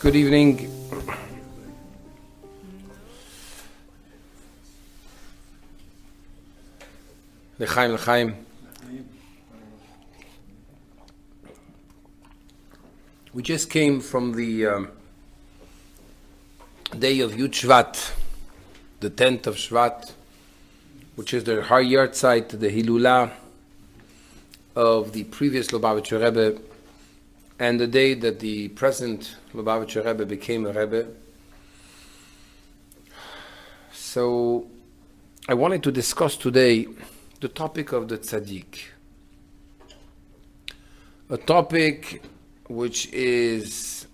Good evening. L'chaim, l'chaim. We just came from the day of Yud Shvat, the 10th of Shvat, which is the Har Yahrzeit, the Hilulah of the previous Lubavitcher Rebbe, and the day that the present Lubavitcher Rebbe became a Rebbe. So I wanted to discuss today the topic of the Tzadik. A topic which is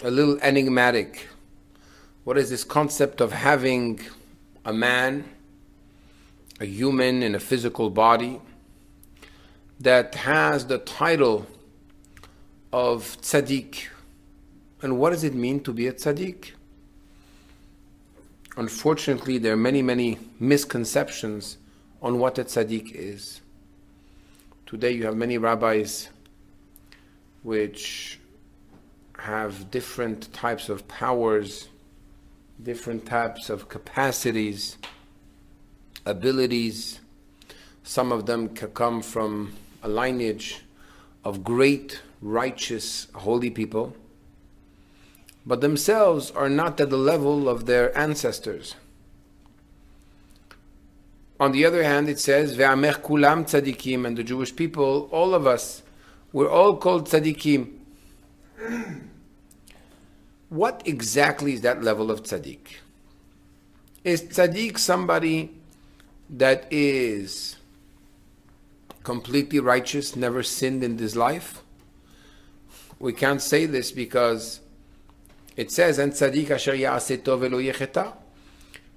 a little enigmatic. What is this concept of having a man, a human in a physical body, that has the title of Tzadik? And what does it mean to be a Tzadik? Unfortunately, there are many misconceptions on what a Tzadik is. Today you have many rabbis which have different types of powers, different types of capacities, abilities. Some of them can come from a lineage of great, righteous, holy people, but themselves are not at the level of their ancestors. On the other hand, it says, Ve'amech kulam tzadikim, and the Jewish people, all of us, we're all called tzadikim. What exactly is that level of tzadik? Is tzadik somebody that is completely righteous, never sinned in his life? We can't say this because it says, "And tzadik asher ya'aseh tov velo yecheta."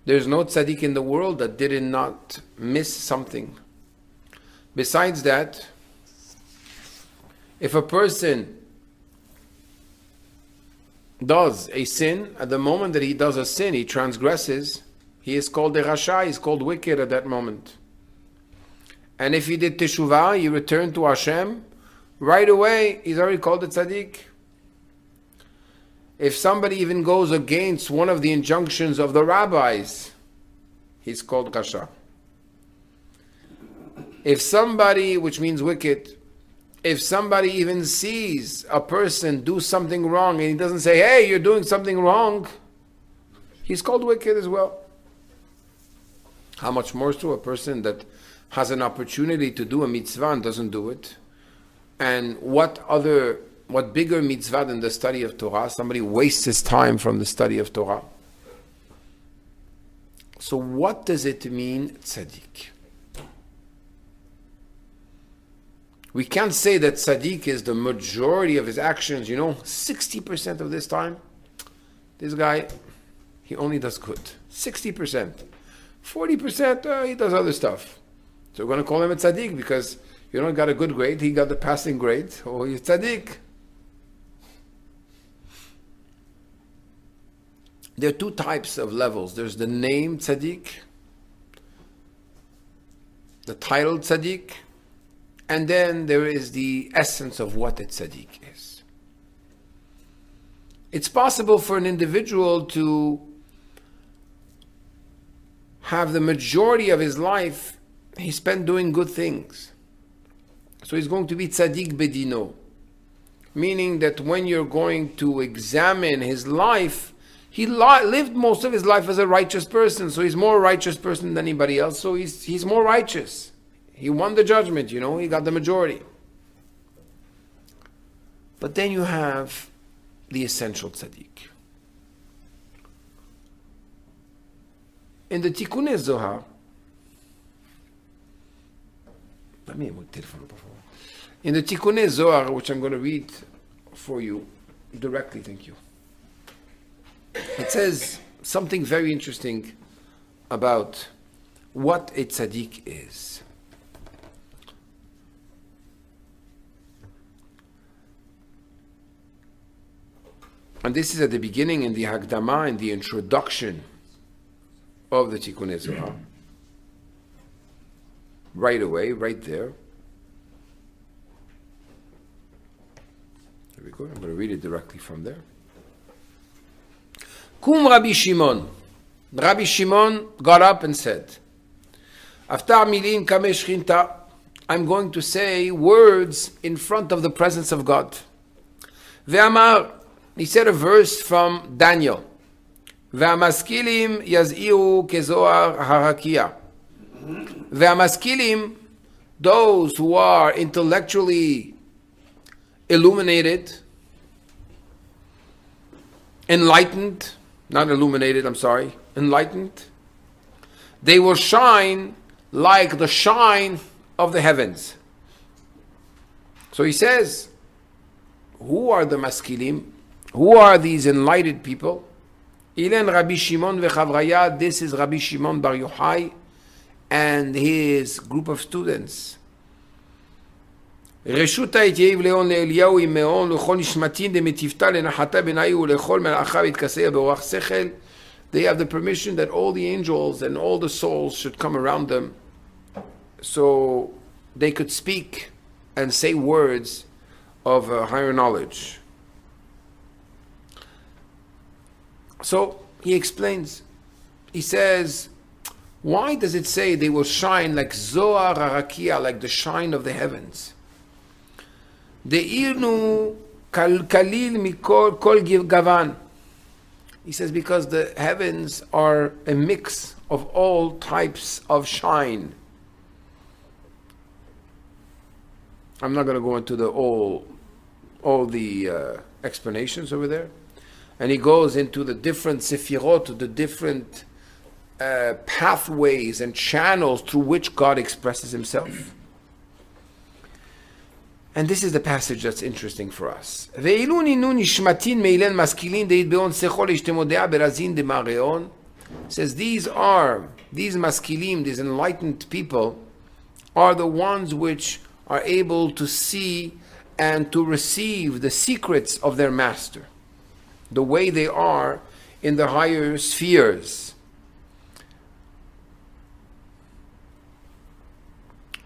There's no tzaddik in the world that did not miss something. Besides that, if a person does a sin, at the moment that he does a sin, he transgresses, he is called a rasha, he is called wicked at that moment. And if he did teshuvah, he returned to Hashem, right away, he's already called a tzaddik. If somebody even goes against one of the injunctions of the rabbis, he's called rasha. If somebody, which means wicked, if somebody even sees a person do something wrong and he doesn't say, hey, you're doing something wrong, he's called wicked as well. How much more so a person that has an opportunity to do a mitzvah and doesn't do it? And what bigger mitzvah than the study of Torah? Somebody wastes his time from the study of Torah. So what does it mean, tzaddik? We can't say that tzaddik is the majority of his actions. 60% of this time, this guy, he only does good. 60%. 40%, he does other stuff. So we're going to call him a tzaddik because got a good grade, he got the passing grade, oh, he's tzaddik. There are two types of levels. There's the name tzaddik, the title tzaddik, and then there is the essence of what a tzaddik is. It's possible for an individual to have the majority of his life he spent doing good things. So he's going to be tzaddik bedino, meaning that when you're going to examine his life, he lived most of his life as a righteous person, so he's more a righteous person than anybody else, so he's more righteous. He won the judgment, he got the majority. But then you have the essential tzaddik. In the Tikkunei Zohar, in the Tikkunei Zohar, which I'm going to read for you directly, thank you. It says something very interesting about what a tzaddik is. And this is at the beginning in the Hagdama, in the introduction of the Tikkunei Zohar. Right away, right there. There we go. I'm going to read it directly from there. Kum Rabbi Shimon. Rabbi Shimon got up and said, Aftar milin kamesh chinta. I'm going to say words in front of the presence of God. Ve'amar. He said a verse from Daniel. Ve'amaskilim yaz'iru kezoar harakia. Ve'amaskilim, those who are intellectually illuminated, enlightened, not illuminated, I'm sorry, enlightened, they will shine like the shine of the heavens. So he says, who are the maskilim? Who are these enlightened people? Ilen Rabbi Shimon vechavraya. This is Rabbi Shimon Bar Yochai and his group of students. רשות הייתי לאון לאליהו עם מאון לכל נשמתין דמטיפתה לנחתה בנאי ולכל מלאכה והתכסיה באורח שכל. They have the permission that all the angels and all the souls should come around them so they could speak and say words of higher knowledge. So he explains, he says, why does it say they will shine like Zohar Harakia, like the shine of the heavens? De'irnu kalil mikol kol gavan. He says because the heavens are a mix of all types of shine. I'm not going to go into all the explanations over there. And he goes into the different sefirot, the different pathways and channels through which God expresses himself. And this is the passage that's interesting for us. Says these maskilim, these enlightened people, are the ones which are able to see and to receive the secrets of their master, the way they are in the higher spheres.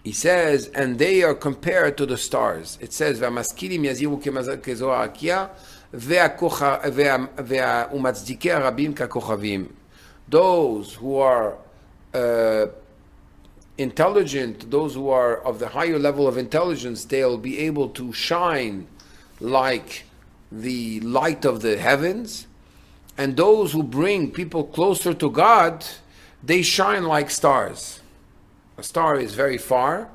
He says, and they are compared to the stars. It says, "V'amaskilim yaziru kezoar hakia, ve'umatzdikei harabim kakochavim." Those who are intelligent, those who are of the higher level of intelligence, they'll be able to shine like the light of the heavens. And those who bring people closer to God, they shine like stars. A star is very far,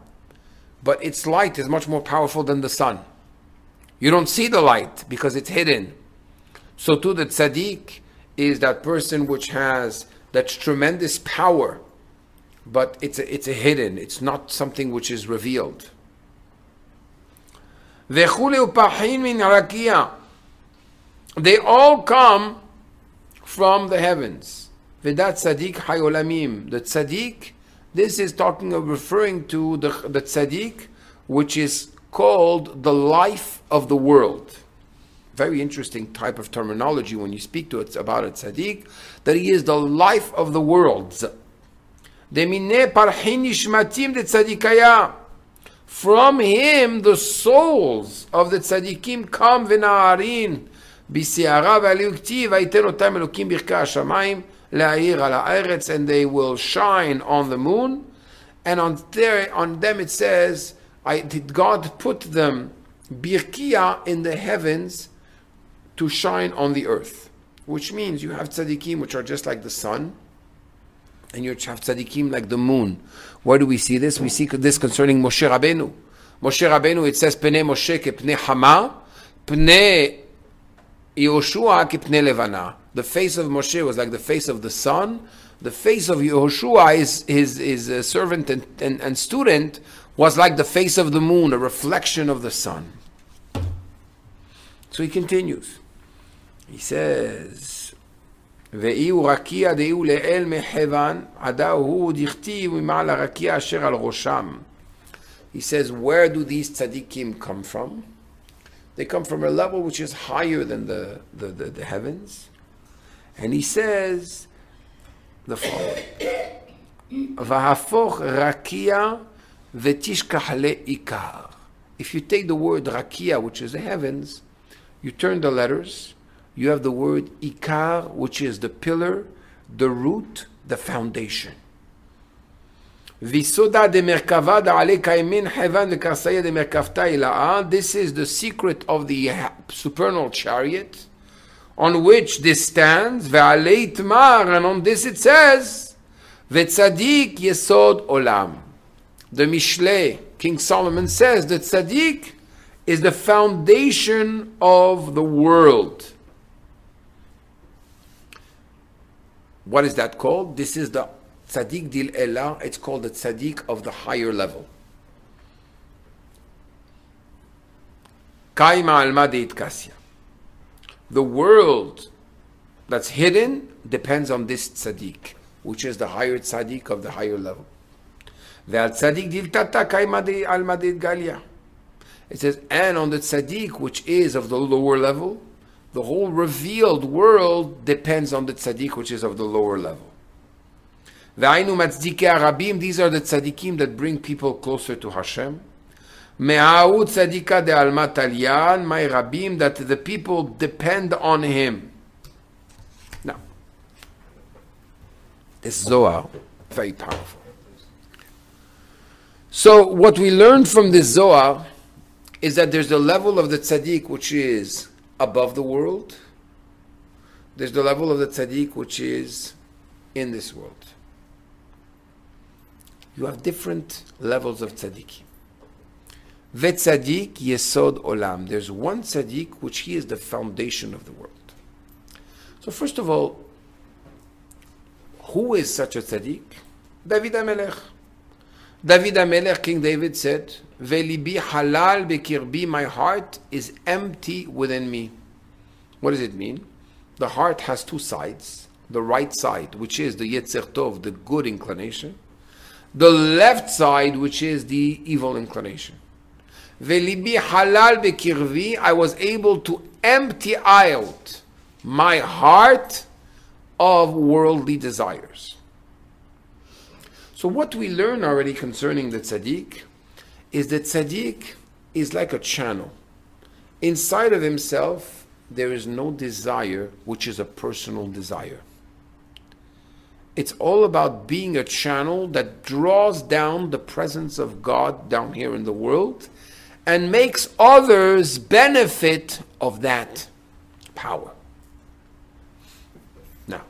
but its light is much more powerful than the sun. You don't see the light because it's hidden. So too the tzaddik is that person which has that tremendous power, but it's a hidden. It's not something which is revealed. They all come from the heavens. Vedat tzaddik hayolamim. The tzaddik, this is referring to the tzaddik, which is called the life of the world. Very interesting type of terminology when you speak to it about a tzaddik, that he is the life of the world. From him the souls of the tzaddikim come v'na'arin b'si'ara v'aliyukti v'ayten otam elokim birka hashamayim la'ir ala haaretz, and they will shine on the moon, and on them it says, did God put them birkia in the heavens to shine on the earth, which means you have tzaddikim which are just like the sun, and you have tzaddikim like the moon. Where do we see this? We see this concerning Moshe Rabbeinu. Moshe Rabbeinu, it says, Pnei Moshe kepnei Hama, Pnei Yehoshua kepnei Levana. The face of Moshe was like the face of the sun. The face of Yehoshua, his servant and student, was like the face of the moon, a reflection of the sun. So he continues. He says, ואיהו רקיע דאיהו לאל מחבן, עדהו דכתיב ממעל הרקיע אשר על ראשם. He says, where do these tzaddikim come from? They come from a level which is higher than the heavens. And he says the following, והפוך רקיע ותשכח לעיקר. If you take the word rakia, which is the heavens, you turn the letters, you have the word ikar, which is the pillar, the root, the foundation. Visoda de merkava da'ale kaimin hevan de karsaya de merkavta ila'a. This is the secret of the supernal chariot on which this stands. Ve'alei tmar, and on this it says, Ve'tzadik yesod olam. The Mishlei, King Solomon says that tzaddik is the foundation of the world. What is that called? This is the tzaddik dil elah. It's called the tzaddik of the higher level. Kaima alma deit kasya. The world that's hidden depends on this tzaddik, which is the higher tzaddik of the higher level. Ve'al tzaddik dil tata kaima alma deit galia. It says, and on the tzaddik, which is of the lower level, the whole revealed world depends on the tzaddik, which is of the lower level. Ve'ainu matzdikei arabim, these are the tzaddikim that bring people closer to Hashem. Me'ahu tzaddika de alma talyan, my rabim, that the people depend on him. Now, this Zohar, very powerful. So, what we learned from this Zohar is that there's the level of the tzaddik which is above the world. There's the level of the tzaddik which is in this world. You have different levels of tzaddik. Ve'tzadik yesod olam. There's one tzaddik which he is the foundation of the world. So first of all, who is such a tzaddik? David HaMelech. David HaMelech, King David said, Ve'libi halal bekirbi, my heart is empty within me. What does it mean? The heart has two sides. The right side, which is the Yetzer Tov, the good inclination. The left side, which is the evil inclination. Ve'libi halal bekirvi, I was able to empty out my heart of worldly desires. So what we learn already concerning the tzaddik is that tzaddik is like a channel. Inside of himself, there is no desire which is a personal desire. It's all about being a channel that draws down the presence of God down here in the world and makes others benefit of that power. Now,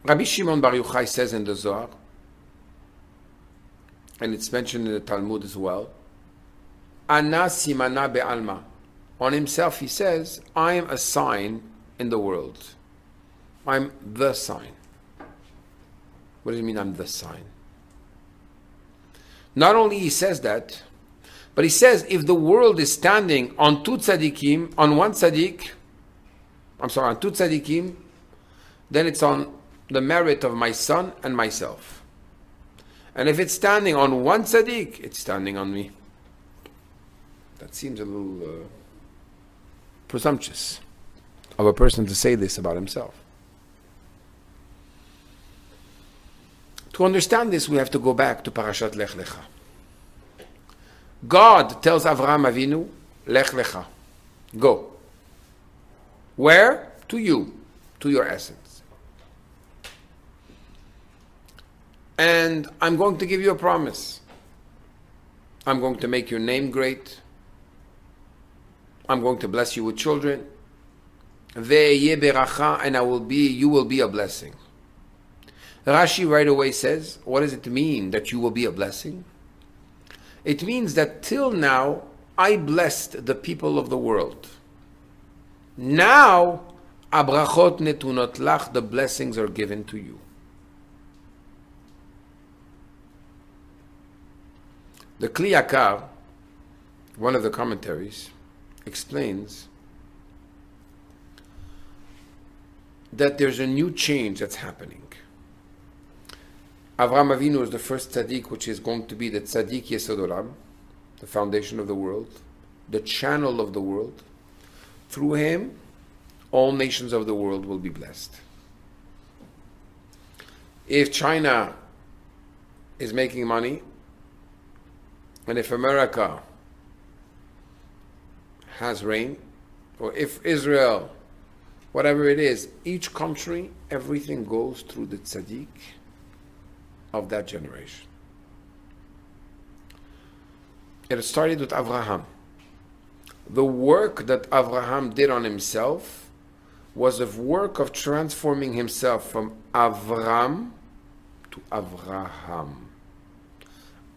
Rabbi Shimon Bar Yochai says in the Zohar, and it's mentioned in the Talmud as well, Ana simana be'alma. On himself he says, I am a sign in the world. I'm the sign. What does it mean I'm the sign? Not only he says that, but he says if the world is standing on two tzaddikim, on one tzaddik, on two tzaddikim, then it's on the merit of my son and myself. And if it's standing on one tzaddik, it's standing on me. That seems a little presumptuous of a person to say this about himself. To understand this, we have to go back to Parashat Lech Lecha. God tells Avraham Avinu, Lech Lecha, go. Where? To you, to your essence. And I'm going to give you a promise. I'm going to make your name great. I'm going to bless you with children. Ve'yeh beracha, and you will be a blessing. Rashi right away says, what does it mean that you will be a blessing? It means that till now, I blessed the people of the world. Now, abrachot netunot lach, the blessings are given to you. The Kli Yakar, one of the commentaries, explains that there's a new change that's happening. Avraham Avinu is the first tzaddik, which is going to be the tzaddik Yesod Olam, the foundation of the world, the channel of the world. Through him, all nations of the world will be blessed. If China is making money, and if America has rain, or if Israel, whatever it is, each country, everything goes through the tzaddik of that generation. It started with Avraham. The work that Avraham did on himself was a work of transforming himself from Avram to Avraham.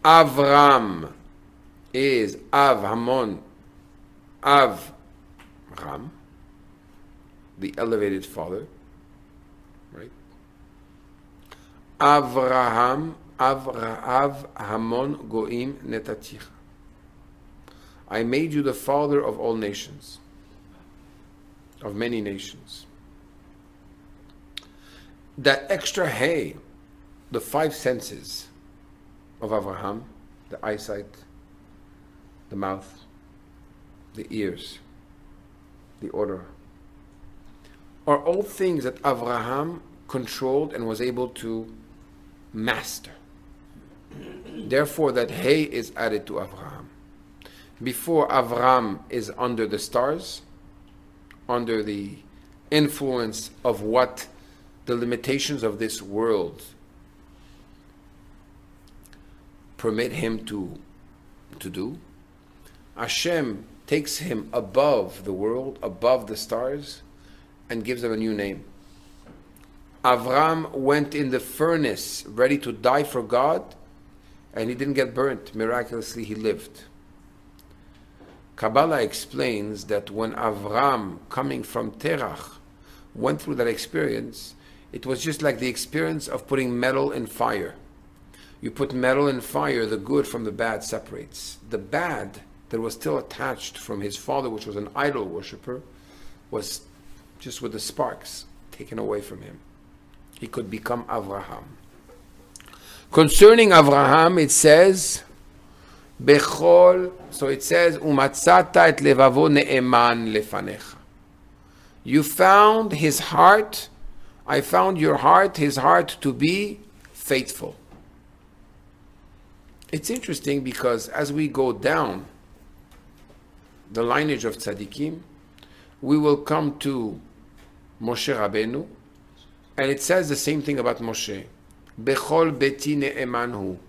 Avram is Av Hamon, Avram, the elevated father, right? Avraham, Av Hamon Goim Netaticha. I made you the father of all nations, of many nations. That extra hay, the five senses of Avraham, the eyesight, the mouth, the ears, the odor, are all things that Avraham controlled and was able to master. Therefore, that hay is added to Avraham. Before, Avram is under the stars, under the influence of what the limitations of this world permit him to do. Hashem takes him above the world, above the stars, and gives him a new name. Avram went in the furnace, ready to die for God, and he didn't get burnt. Miraculously, he lived. Kabbalah explains that when Avram, coming from Terach, went through that experience, it was just like the experience of putting metal in fire. You put metal in fire, the good from the bad separates. The bad that was still attached from his father, which was an idol worshiper, was just with the sparks taken away from him. He could become Avraham. Concerning Avraham, it says, Bechol, so it says, Umatzata et levavo ne'eman lefanecha. You found his heart, I found your heart, his heart to be faithful. It's interesting because as we go down the lineage of Tzadikim, we will come to Moshe Rabbeinu, and it says the same thing about Moshe. Bechol beti ne'emanhu.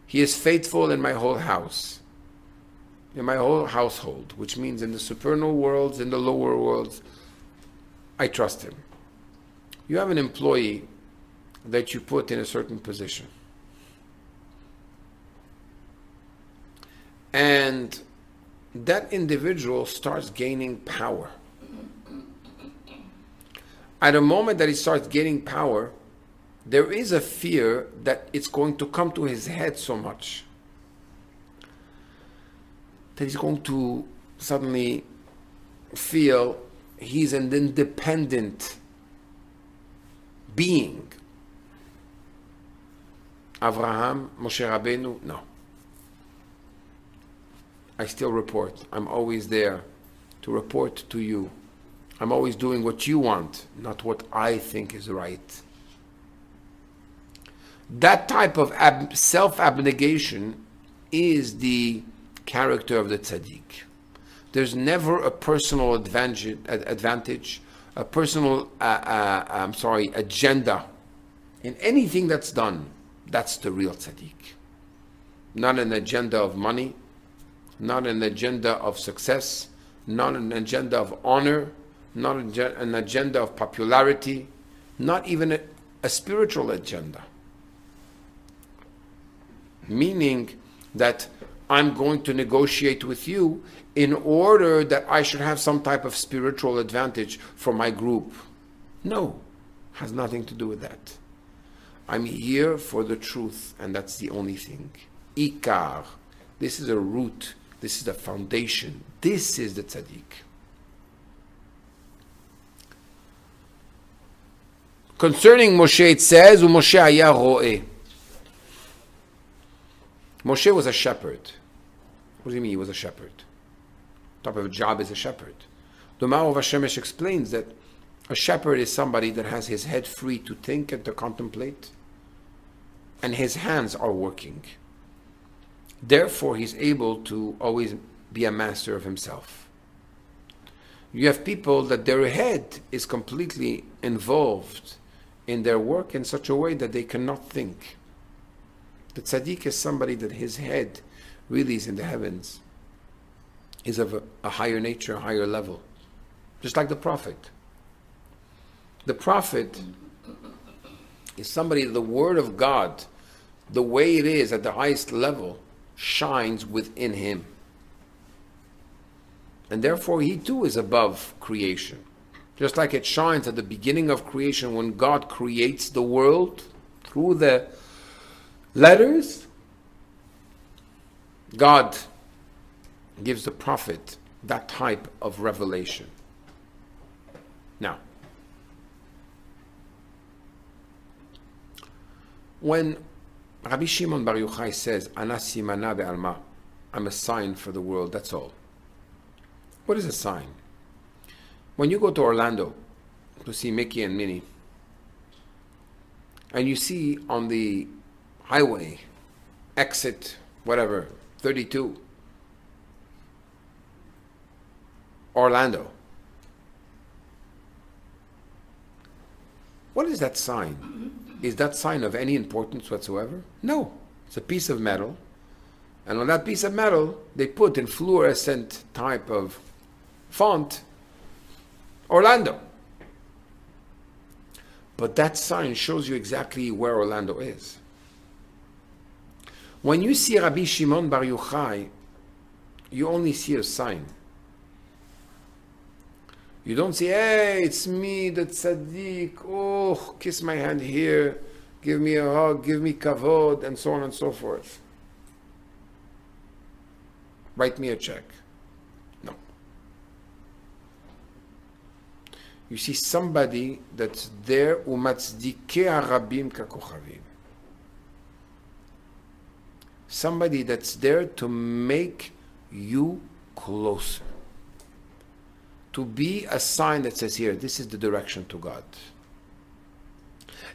He is faithful in my whole house, in my whole household, which means in the supernal worlds, in the lower worlds, I trust him. You have an employee that you put in a certain position, and that individual starts gaining power. At a moment that he starts gaining power, there is a fear that it's going to come to his head so much that he's going to suddenly feel he's an independent being. Avraham, Moshe Rabbeinu, no. I still report. I'm always there to report to you. I'm always doing what you want, not what I think is right. That type of self-abnegation is the character of the tzaddik. There's never a personal advantage, a personal, agenda in anything that's done. That's the real tzaddik. Not an agenda of money, not an agenda of success, not an agenda of honor, not an agenda of popularity, not even a spiritual agenda. Meaning that I'm going to negotiate with you in order that I should have some type of spiritual advantage for my group. No, has nothing to do with that. I'm here for the truth, and that's the only thing. Ikar, this is a root, this is the foundation, this is the tzaddik. Concerning Moshe, it says, Moshe haya ro'eh. Moshe was a shepherd. What do you mean he was a shepherd? Type of a job is a shepherd. The Ma'or of Hashemesh explains that a shepherd is somebody that has his head free to think and to contemplate and his hands are working. Therefore, he's able to always be a master of himself. You have people that their head is completely involved in their work in such a way that they cannot think. The tzaddik is somebody that his head really is in the heavens, is of a higher nature, a higher level. Just like the prophet. The prophet is somebody that the word of God, the way it is at the highest level, shines within him. And therefore he too is above creation. Just like it shines at the beginning of creation when God creates the world through the letters, God gives the prophet that type of revelation. Now, when Rabbi Shimon Bar Yochai says, Ana simana be'alma, I'm a sign for the world, that's all. What is a sign? When you go to Orlando to see Mickey and Minnie, and you see on the highway, exit, whatever, 32, Orlando. What is that sign? Is that sign of any importance whatsoever? No. It's a piece of metal. And on that piece of metal, they put in fluorescent type of font, Orlando. But that sign shows you exactly where Orlando is. When you see Rabbi Shimon Bar Yochai, you only see a sign. You don't say, hey, it's me, the tzaddik, oh, kiss my hand here, give me a hug, give me kavod, and so on and so forth. Write me a check. No. You see somebody that's there, umatzdikei harabim kakochavim. Somebody that's there to make you closer. To be a sign that says here, this is the direction to God.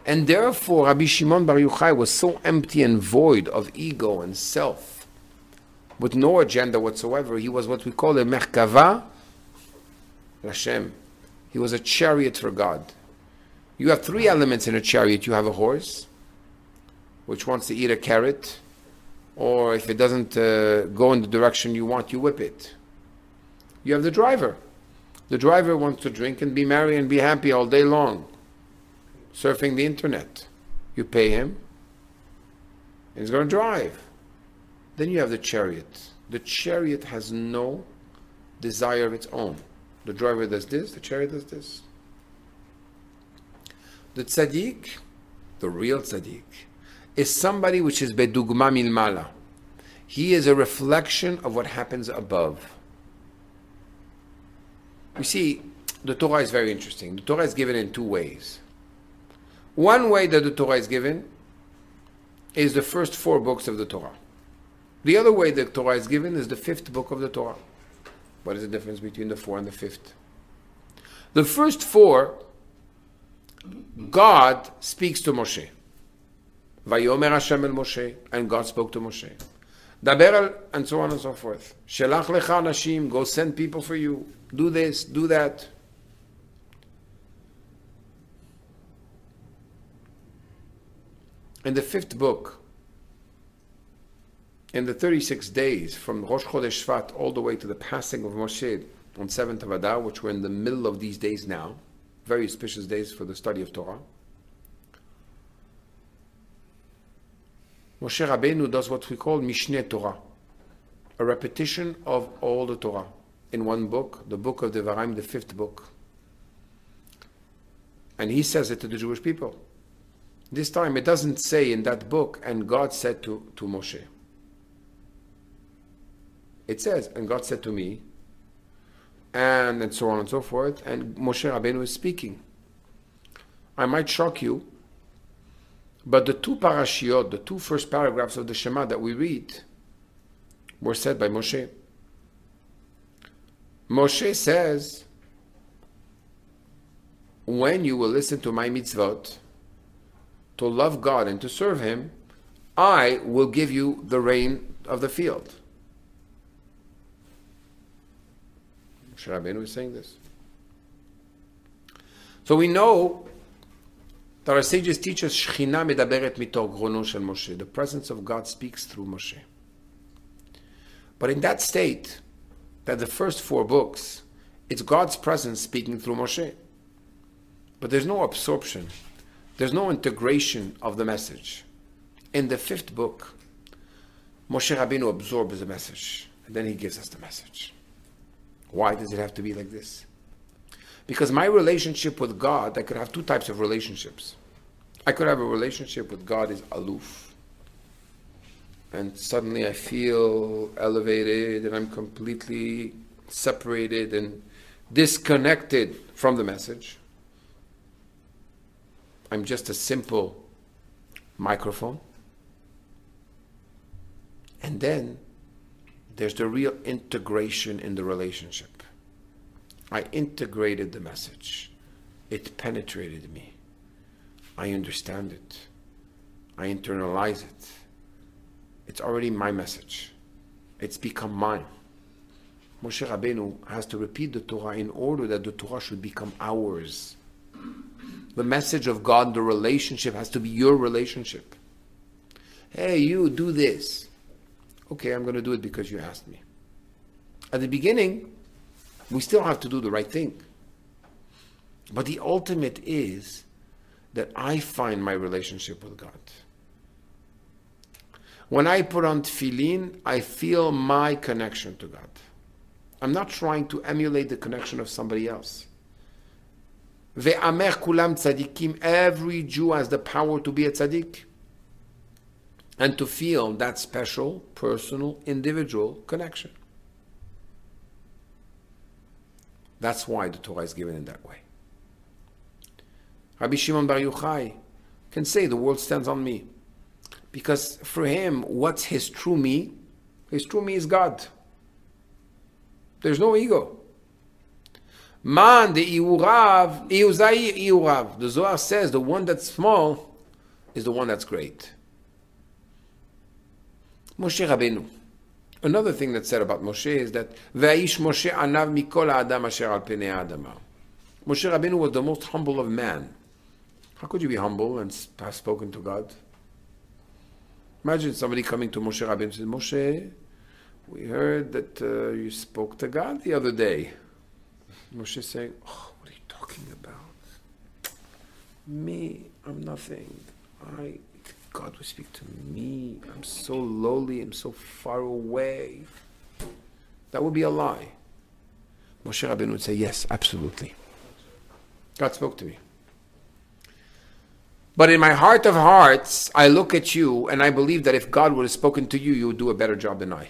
And therefore, Rabbi Shimon Bar Yochai was so empty and void of ego and self, with no agenda whatsoever. He was what we call a merkava Hashem. He was a chariot for God. You have three elements in a chariot. You have a horse, which wants to eat a carrot, or if it doesn't go in the direction you want, you whip it. You have the driver. The driver wants to drink and be merry and be happy all day long, surfing the internet. You pay him, and he's going to drive. Then you have the chariot. The chariot has no desire of its own. The driver does this, the chariot does this. The tzaddik, the real tzaddik, is somebody which is bedugma milmala. He is a reflection of what happens above. You see, the Torah is very interesting. The Torah is given in two ways. One way that the Torah is given is the first 4 books of the Torah. The other way the Torah is given is the 5th book of the Torah. What is the difference between the 4 and the 5th? The first 4, God speaks to Moshe. Vayomer Hashem el Moshe, and God spoke to Moshe. Daber al, and so on and so forth. Shelach lecha anashim, go send people for you. Do this, do that. In the 5th book, in the 36 days from Rosh Chodesh Shvat all the way to the passing of Moshe on 7th of Adar, which we're in the middle of these days now, very auspicious days for the study of Torah, Moshe Rabbeinu does what we call Mishneh Torah, a repetition of all the Torah in one book, the book of Devarim, the 5th book. And he says it to the Jewish people. This time it doesn't say in that book, and God said to Moshe. It says, and God said to me, and so on and so forth, and Moshe Rabbeinu is speaking. I might shock you, but the 2 parashiot, the 2 first paragraphs of the Shema that we read, were said by Moshe. Moshe says, when you will listen to my mitzvot, to love God and to serve Him, I will give you the rain of the field. Moshe Rabbeinu is saying this. So we know that our sages teach us Shechina medaberet mitor grono shel Moshe. The presence of God speaks through Moshe. But in that state, that the first 4 books, it's God's presence speaking through Moshe. But there's no absorption. There's no integration of the message. In the 5th book, Moshe Rabbeinu absorbs the message, and then he gives us the message. Why does it have to be like this? Because my relationship with God, I could have 2 types of relationships. I could have a relationship with God is aloof, and suddenly I feel elevated, and I'm completely separated and disconnected from the message. I'm just a simple microphone. And then there's the real integration in the relationship. I integrated the message. It penetrated me. I understand it. I internalize it. It's already my message. It's become mine. Moshe Rabbeinu has to repeat the Torah in order that the Torah should become ours. The message of God, the relationship, has to be your relationship. Hey, you, do this. Okay, I'm going to do it because you asked me. At the beginning, we still have to do the right thing. But the ultimate is that I find my relationship with God. When I put on tefillin, I feel my connection to God. I'm not trying to emulate the connection of somebody else. Ve'amer kulam tzadikim. Every Jew has the power to be a tzadik and to feel that special, personal, individual connection. That's why the Torah is given in that way. Rabbi Shimon Bar Yochai can say the world stands on me. Because for him, what's his true me? His true me is God. There's no ego. Man de iurav, iuzai iurav. The Zohar says the one that's small is the one that's great. Moshe Rabbeinu. Another thing that's said about Moshe is that Vaish Moshe anav mikol adam asher al penei adama. Moshe Rabbeinu was the most humble of man. How could you be humble and have spoken to God? Imagine somebody coming to Moshe Rabbeinu and says, Moshe, we heard that you spoke to God the other day. Moshe saying, oh, what are you talking about? Me, I'm nothing. God will speak to me. I'm so lowly. I'm so far away. That would be a lie. Moshe Rabbeinu would say, yes, absolutely. God spoke to me. But in my heart of hearts, I look at you and I believe that if God would have spoken to you, you would do a better job than I.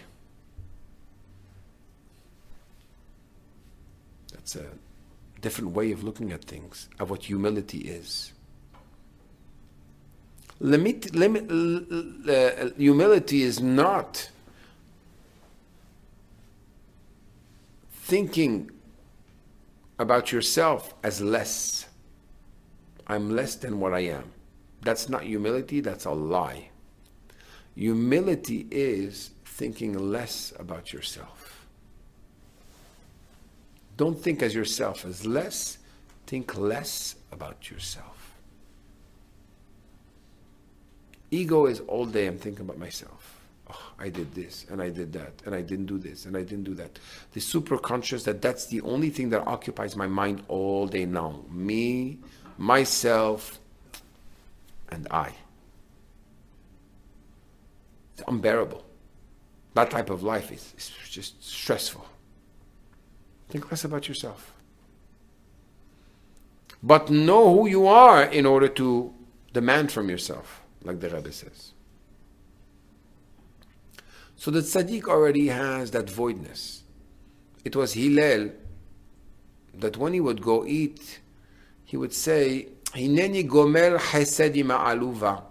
That's a different way of looking at things, of what humility is. Humility is not thinking about yourself as less. I'm less than what I am. That's not humility, that's a lie. Humility is thinking less about yourself. Don't think as yourself as less, think less about yourself. Ego is all day I'm thinking about myself. Oh, I did this, and I did that, and I didn't do this, and I didn't do that. The superconscious, that's the only thing that occupies my mind all day long. Me, myself, and I. It's unbearable. That type of life is just stressful. Think less about yourself. But know who you are in order to demand from yourself, like the Rebbe says. So the tzaddik already has that voidness. It was Hillel that when he would go eat, he would say, Hineni gomer chesed im ha'aluva.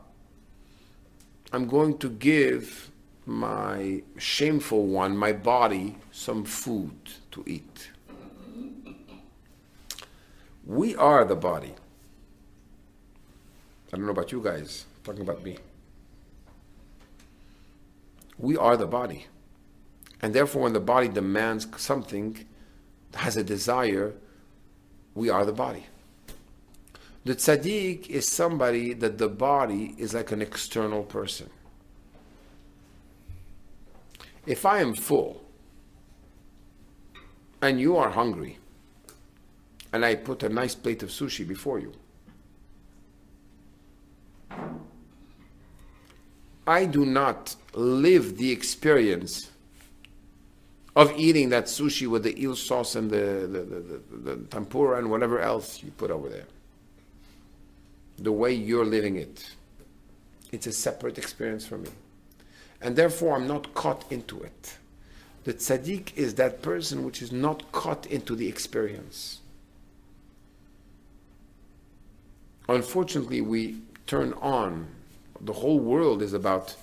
I'm going to give my shameful one, my body, some food to eat. We are the body. I don't know about you guys, I'm talking about me. We are the body. And therefore, when the body demands something, has a desire, we are the body. The tzaddik is somebody that the body is like an external person. If I am full and you are hungry and I put a nice plate of sushi before you, I do not live the experience of eating that sushi with the eel sauce and the tempura and whatever else you put over there. The way you're living it. It's a separate experience for me. And therefore I'm not caught into it. The tzaddik is that person which is not caught into the experience. Unfortunately, we turn on. The whole world is about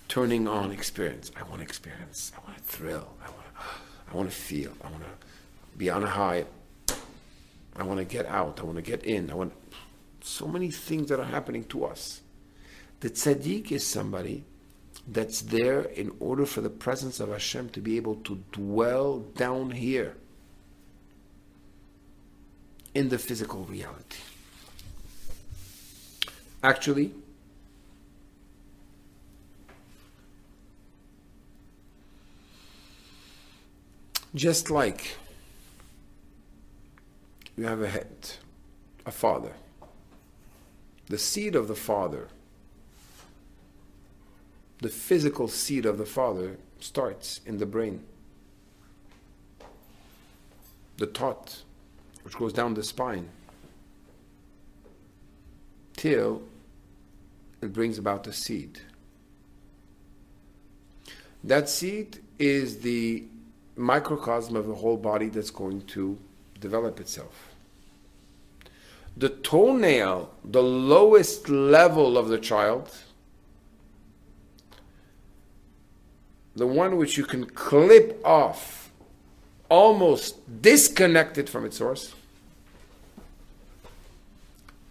turning on experience. I want experience. I want a thrill. I want to feel. I want to be on a high. I want to get out. I want to get in. So many things that are happening to us. The tzaddik is somebody that's there in order for the presence of Hashem to be able to dwell down here in the physical reality. Actually, just like you have a head, a father, the seed of the father, the physical seed of the father starts in the brain. The thought, which goes down the spine, till it brings about a seed. That seed is the microcosm of the whole body that's going to develop itself. The toenail, the lowest level of the child, the one which you can clip off, almost disconnected from its source,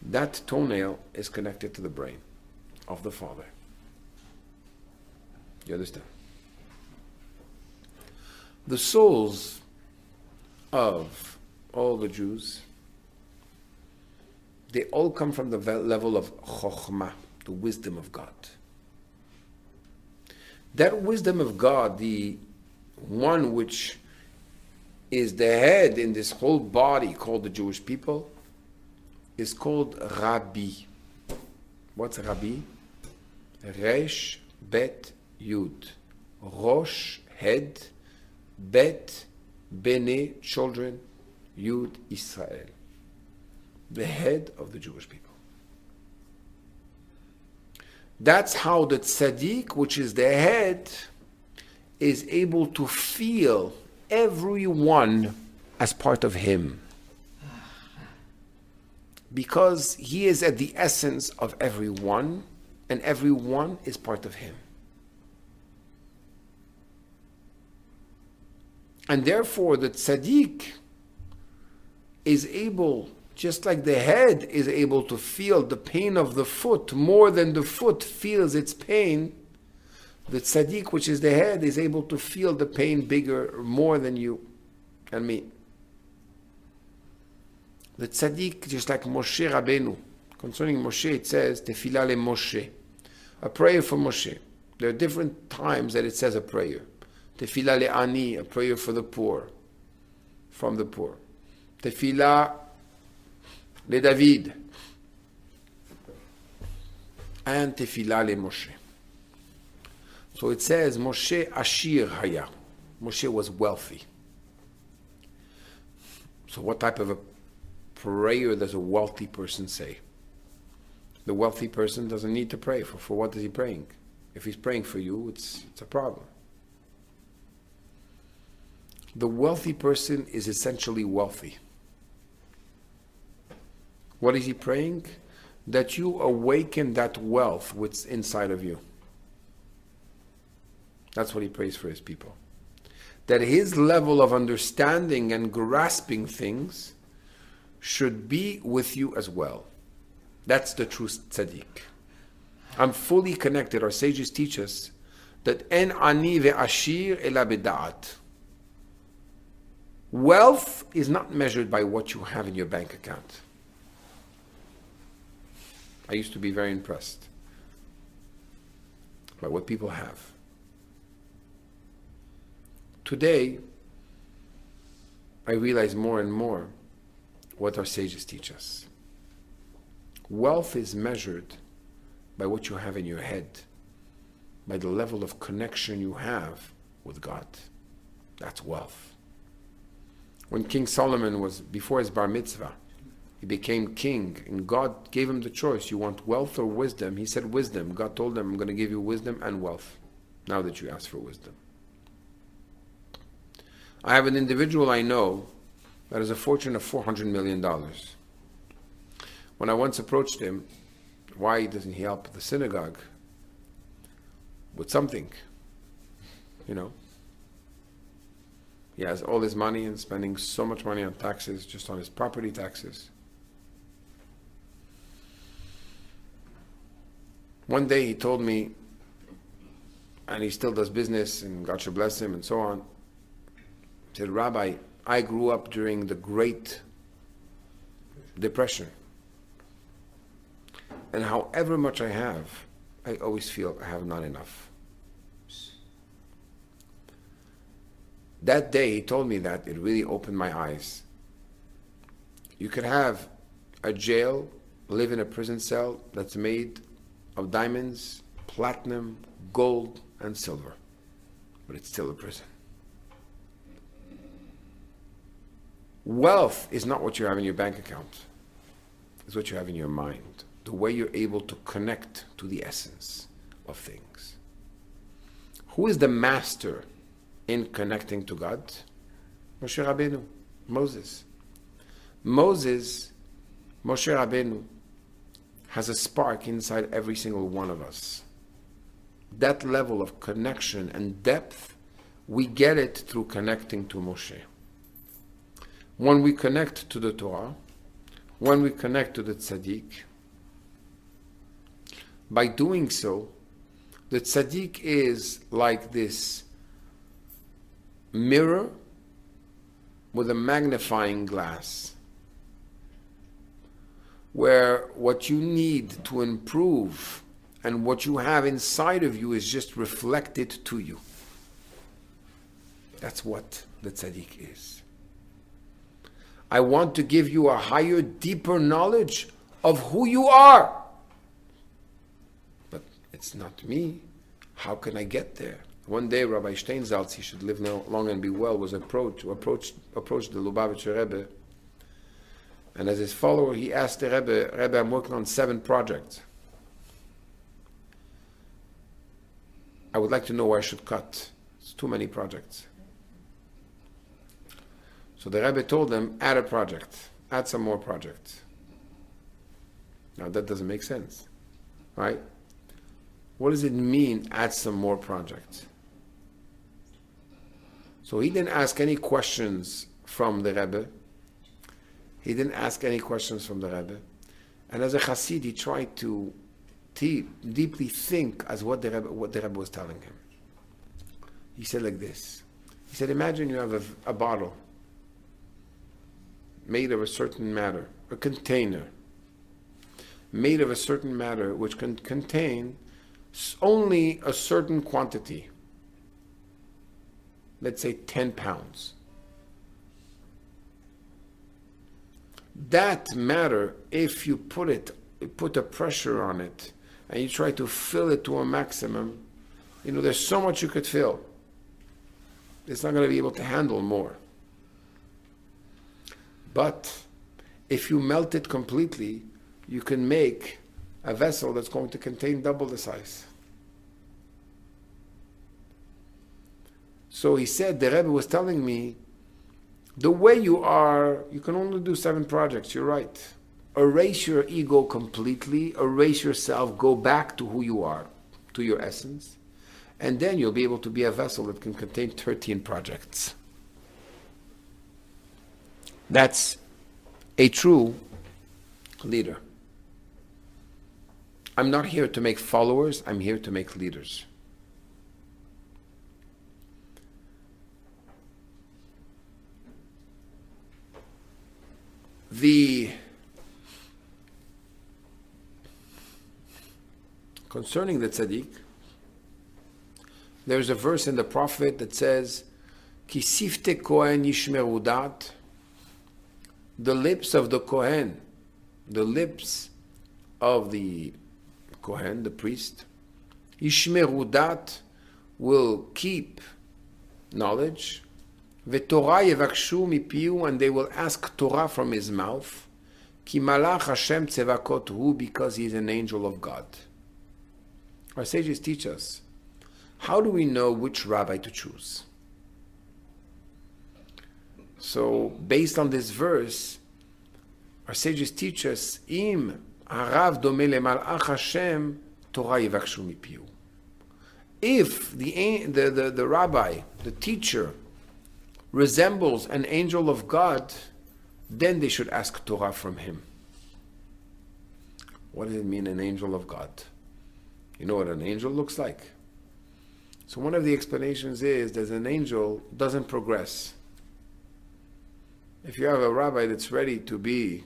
that toenail is connected to the brain of the father. You understand? The souls of all the Jews, they all come from the level of chokhmah, the wisdom of God. That wisdom of God, the one which is the head in this whole body called the Jewish people, is called Rabbi. What's Rabbi? Resh, Bet, Yud. Rosh, head. Bet, Bene, children. Yud, Israel. The head of the Jewish people. That's how the tzaddik, which is the head, is able to feel everyone as part of him. Because he is at the essence of everyone, and everyone is part of him. And therefore the tzaddik is able, just like the head is able to feel the pain of the foot more than the foot feels its pain, the tzaddik, which is the head, is able to feel the pain bigger, more than you and me. The tzaddik, just like Moshe Rabbeinu, concerning Moshe, it says, Tefillah le Moshe, a prayer for Moshe. There are different times that it says a prayer. Tefillah le Ani, a prayer for the poor, from the poor. Tefillah le David, and Tefillah le Moshe. So it says, Moshe Ashir Haya. Moshe was wealthy. So what type of a prayer does a wealthy person say? The wealthy person doesn't need to pray. For what is he praying? If he's praying for you, it's a problem. The wealthy person is essentially wealthy. What is he praying? That you awaken that wealth what's inside of you. That's what he prays for his people. That his level of understanding and grasping things should be with you as well. That's the true tzaddik. I'm fully connected. Our sages teach us that en ani ve'ashir ela b'da'at. Wealth is not measured by what you have in your bank account. I used to be very impressed by what people have. Today, I realize more and more what our sages teach us. Wealth is measured by what you have in your head, by the level of connection you have with God. That's wealth. When King Solomon was, before his bar mitzvah, he became king, and God gave him the choice, you want wealth or wisdom? He said wisdom. God told him, I'm going to give you wisdom and wealth, now that you ask for wisdom. I have an individual I know that has a fortune of $400 million. When I once approached him, why doesn't he help the synagogue with something? You know? He has all his money and spending so much money on taxes, just on his property taxes. One day he told me, and he still does business, and God should bless him, and so on. He said, Rabbi, I grew up during the Great Depression. And however much I have, I always feel I have not enough. That day he told me that, it really opened my eyes. You could have a jail, live in a prison cell that's made of diamonds, platinum, gold, and silver. But it's still a prison. Wealth is not what you have in your bank account. It's what you have in your mind. The way you're able to connect to the essence of things. Who is the master in connecting to God? Moshe Rabbeinu, Moses. Moses, Moshe Rabbeinu, has a spark inside every single one of us. That level of connection and depth, we get it through connecting to Moshe. When we connect to the Torah, when we connect to the Tzaddik, by doing so, the Tzaddik is like this mirror with a magnifying glass, where what you need to improve and what you have inside of you is just reflected to you. That's what the Tzaddik is. I want to give you a higher, deeper knowledge of who you are. But it's not me. How can I get there? One day, Rabbi Steinsaltz, he should live long and be well, was approached the Lubavitcher Rebbe. And as his follower, he asked the Rebbe, I'm working on 7 projects. I would like to know where I should cut. It's too many projects. So the Rebbe told him, add a project. Add some more projects. Now that doesn't make sense, right? What does it mean, add some more projects? So he didn't ask any questions from the Rebbe. He didn't ask any questions from the Rebbe. And as a Chassid, he tried to deeply think as what the Rebbe was telling him. He said like this. He said, imagine you have a bottle made of a certain matter, a container made of a certain matter which can contain only a certain quantity, let's say 10 pounds. That matter, if you put a pressure on it and you try to fill it to a maximum, there's so much you could fill. It's not going to be able to handle more. But if you melt it completely, you can make a vessel that's going to contain double the size. So he said, the Rebbe was telling me, the way you are, you can only do 7 projects, you're right. Erase your ego completely, erase yourself, go back to who you are, to your essence, and then you'll be able to be a vessel that can contain 13 projects. That's a true leader. I'm not here to make followers, I'm here to make leaders. The concerning the tzaddik, there's a verse in the prophet that says, Ki sifte Kohen yishmeru dat, the lips of the Kohen, the lips of the Kohen, the priest, yishmeru dat, will keep knowledge, v'torah yevakshu mipiu, and they will ask Torah from his mouth, ki malach Hashem tzevakot hu, because he is an angel of God. Our sages teach us, how do we know which rabbi to choose? So, based on this verse, our sages teach us, Im harav domeh lemalach Hashem, Torah yivakshu mipiu. If the rabbi, the teacher, resembles an angel of God, then they should ask Torah from him. What does it mean, an angel of God? You know what an angel looks like? So one of the explanations is that an angel doesn't progress. If you have a rabbi that's ready to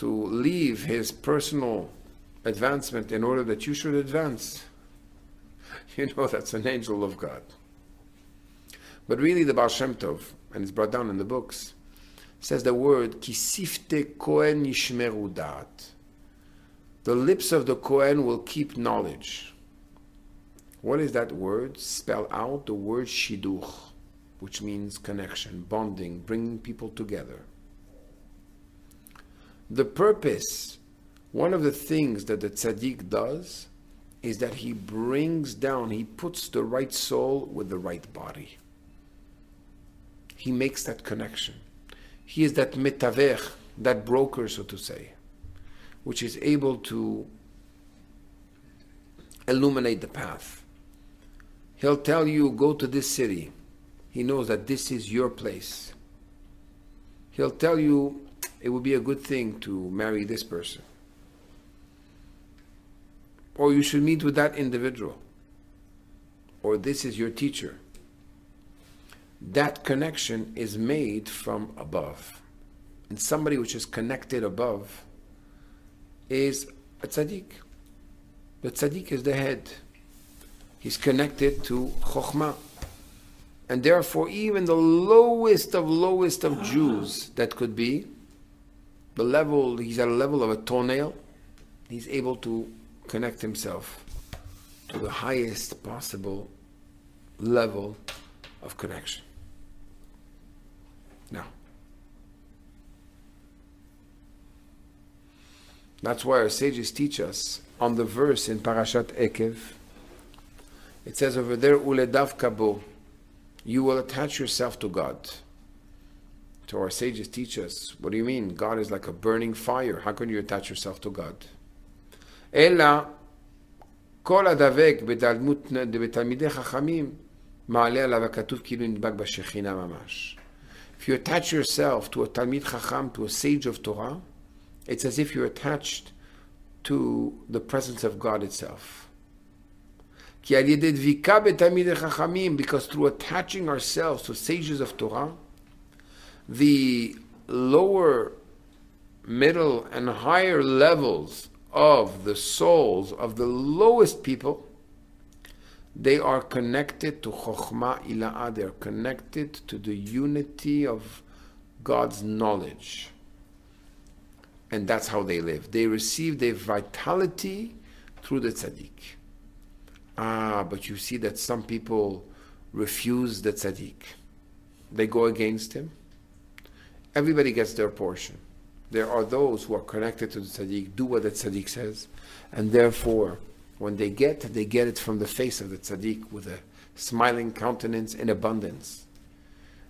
leave his personal advancement in order that you should advance, you know that's an angel of God. But really the Baal Shem Tov, and it's brought down in the books, says the word, Ki sifte Kohen yishmeru dat. The lips of the Kohen will keep knowledge. What is that word? Spell out the word shiduch, which means connection, bonding, bringing people together. The purpose, one of the things that the tzaddik does, is that he brings down, he puts the right soul with the right body. He makes that connection. He is that metavech, that broker, so to say, which is able to illuminate the path. He'll tell you, go to this city. He knows that this is your place. He'll tell you, it would be a good thing to marry this person. Or you should meet with that individual. Or this is your teacher. That connection is made from above. And somebody which is connected above is a tzaddik. The tzaddik is the head. He's connected to chokhmah. And therefore, even the lowest of Jews that could be, he's at a level of a toenail, he's able to connect himself to the highest possible level of connection. Now, that's why our sages teach us on the verse in Parashat Ekev. It says over there, Uledav kabo, you will attach yourself to God. So our sages teach us, what do you mean? God is like a burning fire. How can you attach yourself to God? Ela kol adavek betalmidei chachamim ma'aleh alav hakatuv kilu nidbak b'shechina mamash. If you attach yourself to a Talmid Chacham, to a sage of Torah, it's as if you're attached to the presence of God itself. Because through attaching ourselves to sages of Torah, the lower, middle, and higher levels of the souls of the lowest people, they are connected to Chokhmah Ila'ah, they are connected to the unity of God's knowledge. And that's how they live. They receive their vitality through the tzaddik. But you see that some people refuse the tzaddik. They go against him. Everybody gets their portion. There are those who are connected to the tzaddik, do what the tzaddik says, and therefore, when they get it from the face of the tzaddik with a smiling countenance in abundance.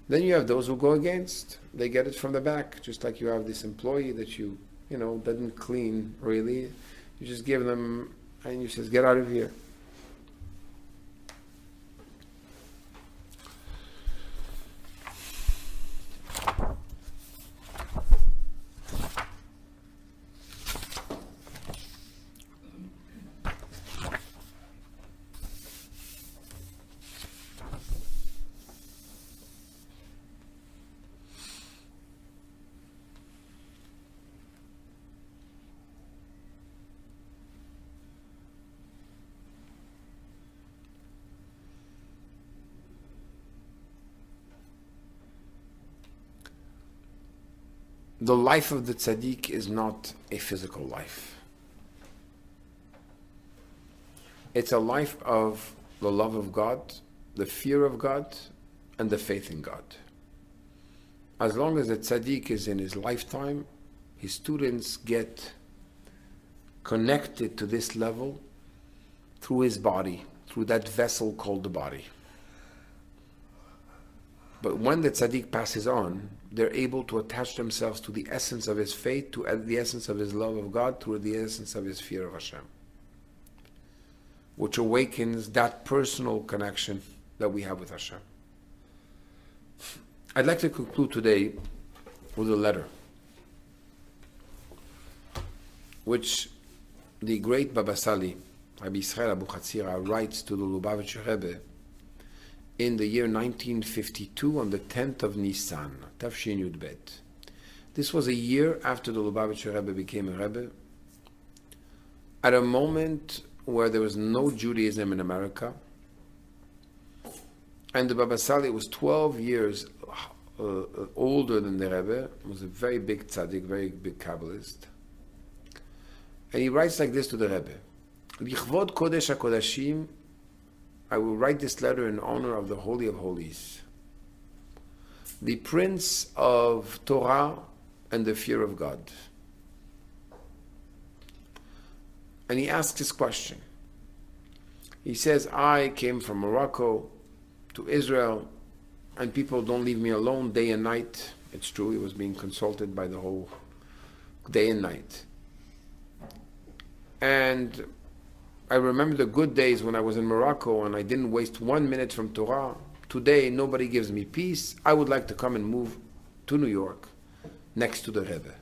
Then you have those who go against. They get it from the back, just like you have this employee that you doesn't clean really. You just give them, and you says, get out of here. the life of the tzaddik is not a physical life. It's a life of the love of God, the fear of God, and the faith in God. As long as the tzaddik is in his lifetime, his students get connected to this level through his body, through that vessel called the body. But when the tzaddik passes on, they're able to attach themselves to the essence of his faith, to the essence of his love of God, to the essence of his fear of Hashem, which awakens that personal connection that we have with Hashem. I'd like to conclude today with a letter which the great Baba Sali, Rabbi Yisrael Abu Chatzira, writes to the Lubavitcher Rebbe in the year 1952 on the 10th of Nisan, Tafshin Yud Bet. This was a year after the Lubavitcher Rebbe became a Rebbe, at a moment where there was no Judaism in America, and the Baba Sali was 12 years older than the Rebbe, was a very big tzaddik, very big Kabbalist. And he writes like this to the Rebbe: Lichvod Kodesh HaKodashim, I will write this letter in honor of the Holy of Holies, the Prince of Torah and the fear of God. And he asks this question. He says, I came from Morocco to Israel, and people don't leave me alone day and night. It's true, he was being consulted by the whole day and night. And I remember the good days when I was in Morocco and I didn't waste 1 minute from Torah. Today, nobody gives me peace. I would like to come and move to New York next to the Rebbe.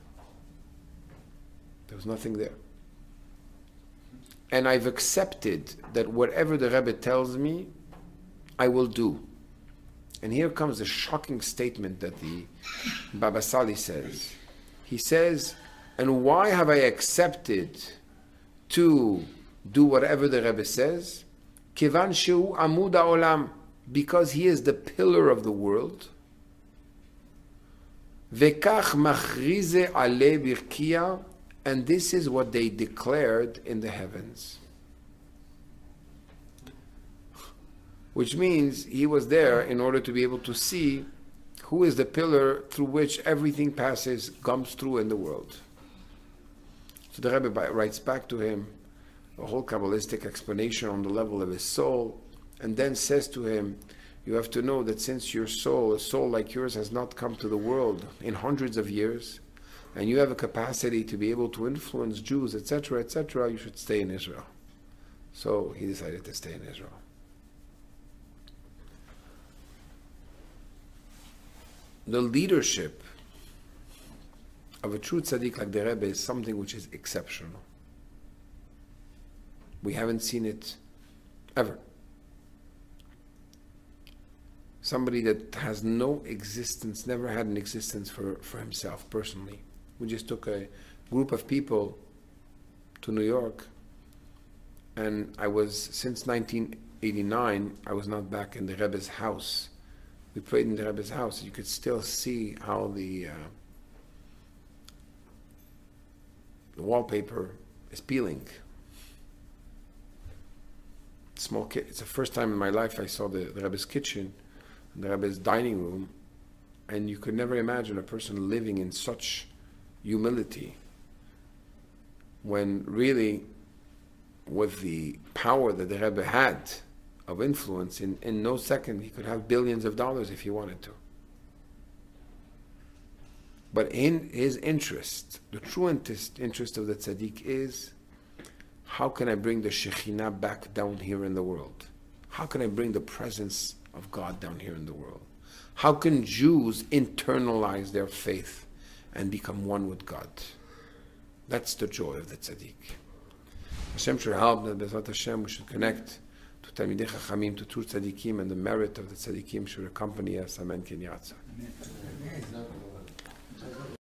There was nothing there. And I've accepted that whatever the Rebbe tells me, I will do. And here comes the shocking statement that the Baba Sali says. He says, and why have I accepted to do whatever the Rebbe says? Kivan shehu amud ha'olam, because he is the pillar of the world. Vekach machrize ale birkia, and this is what they declared in the heavens. Which means he was there in order to be able to see who is the pillar through which everything passes, comes through in the world. So the Rebbe writes back to him a whole Kabbalistic explanation on the level of his soul, and then says to him, you have to know that since your soul, a soul like yours, has not come to the world in hundreds of years, and you have a capacity to be able to influence Jews, etc., you should stay in Israel. So he decided to stay in Israel. The leadership of a true tzaddik like the Rebbe is something which is exceptional. We haven't seen it ever. Somebody that has no existence, never had an existence for himself personally. We just took a group of people to New York, and since 1989, I was not back in the Rebbe's house. We prayed in the Rebbe's house. You could still see how the wallpaper is peeling. Small kid. It's the first time in my life I saw the Rebbe's kitchen, the Rebbe's dining room, and you could never imagine a person living in such humility when really, with the power that the Rebbe had of influence, in no second he could have billions of dollars if he wanted to. But in his interest, the true interest of the tzaddik is, how can I bring the Shekhinah back down here in the world? How can I bring the presence of God down here in the world? How can Jews internalize their faith and become one with God? That's the joy of the tzaddik. Hashem should help that Bezrat Hashem we should connect to Talmidei Chachamim, to true tzaddikim, and the merit of the tzaddikim should accompany us. Amen. Ken Yatsa.